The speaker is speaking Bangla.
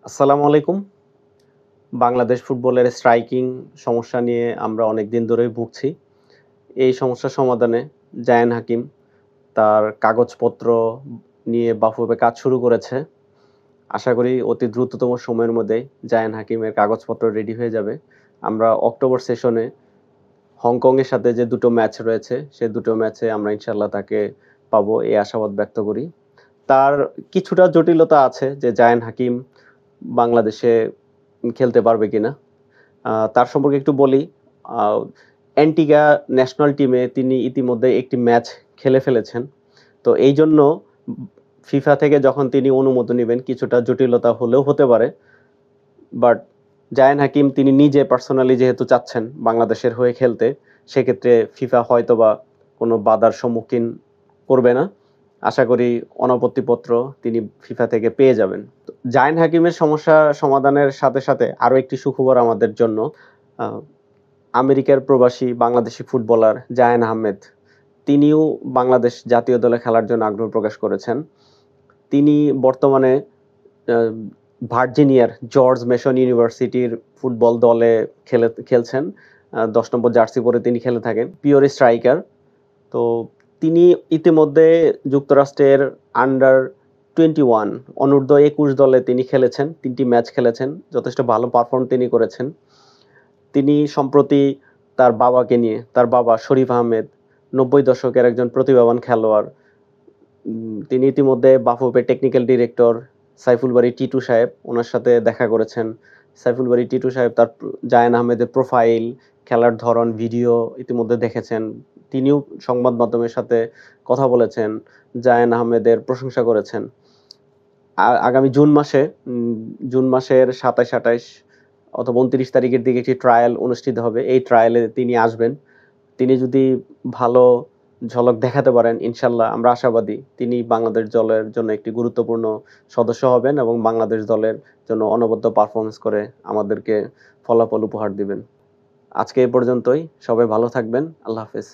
আসসালামু আলাইকুম। বাংলাদেশ ফুটবলের স্ট্রাইকিং সমস্যা নিয়ে আমরা অনেকদিন ধরেই ভুগছি। এই সমস্যার সমাধানে জায়ান হাকিম তার কাগজপত্র নিয়ে বাফুফে কাজ শুরু করেছে। আশা করি অতি দ্রুততম সময়ের মধ্যেই জায়ান হাকিমের কাগজপত্র রেডি হয়ে যাবে। আমরা অক্টোবর সেশনে হংকংয়ের সাথে যে দুটো ম্যাচ রয়েছে, সে দুটো ম্যাচে আমরা ইনশাআল্লাহ তাকে পাবো এই আশাবাদ ব্যক্ত করি। তার কিছুটা জটিলতা আছে যে জায়ান হাকিম বাংলাদেশে খেলতে পারবে কিনা। তার সম্পর্কে একটু বলি। আ অ্যান্টিগা ন্যাশনাল টিমে তিনি ইতিমধ্যে একটি ম্যাচ খেলে ফেলেছেন। তো এইজন্য ফিফা থেকে যখন তিনি অনুমোদন নিবেন কিছুটা জটিলতা হলেও হতে পারে। বাট জায়ান হাকিম তিনি নিজে পার্সোনালি যেহেতু চাচ্ছেন বাংলাদেশের হয়ে খেলতে, সেক্ষেত্রে ফিফা হয়তোবা কোনো বাধার সম্মুখীন করবে না। আশা করি অনাপত্তিপত্র তিনি ফিফা থেকে পেয়ে যাবেন। জায়ান হাকিমের সমস্যা সমাধানের সাথে, সাথে আরো একটি সুখবর আমাদের জন্য। আ আমেরিকার প্রবাসী বাংলাদেশী ফুটবলার জায়ান আহমেদ, তিনিও বাংলাদেশ জাতীয় দলে খেলার জন্য আগ্রহ প্রকাশ করেছেন। তিনি বর্তমানে আ ভার্জিনিয়ার জর্জ মেসন ইউনিভার্সিটির ফুটবল দলে খেলছেন। ১০ নম্বর জার্সি পরে তিনি খেলে থাকেন। Pure striker. তো তিনি ইতিমধ্যে যুক্তরাষ্ট্রের আন্ডার 21 অনূর্ধ্ব ২১ দলে তিনি খেলেছেন। ৩ টি ম্যাচ খেলেছেন। যথেষ্ট ভালো পারফর্ম তিনি করেছেন। তিনি সম্প্রতি তার বাবাকে নিয়ে, তার বাবা শরীফ আহমেদ ৯০ দশকের একজন প্রতিভাবান খেলোয়াড়। তিনি ইতিমধ্যে বাফুফের টেকনিক্যাল ডিরেক্টর সাইফুল বারী টিটু সাহেব উনার সাথে দেখা করেছেন। সাইফুল বারী টিটু সাহেব তার জায়ান আহমেদের প্রোফাইল, খেলার ধরন, ভিডিও ইতিমধ্যে দেখেছেন। তিনিও সংবাদ মাধ্যমের সাথে কথা বলেছেন, জায়ান আহমেদের প্রশংসা করেছেন। আগামী জুন মাসের ২৭-২৮ অথবা ২৯ তারিখের দিকে একটি ট্রায়াল অনুষ্ঠিত হবে। এই ট্রায়ালে তিনি আসবেন। তিনি যদি ভালো ঝলক দেখাতে পারেন ইনশাআল্লাহ আমরা আশাবাদী তিনি বাংলাদেশ দলের জন্য একটি গুরুত্বপূর্ণ সদস্য হবেন এবং বাংলাদেশ দলের জন্য অনবদ্য পারফরম্যান্স করে আমাদেরকে ফলাফল উপহার দিবেন। আজকে এ পর্যন্তই। সবাই ভালো থাকবেন। আল্লাহ হাফেজ।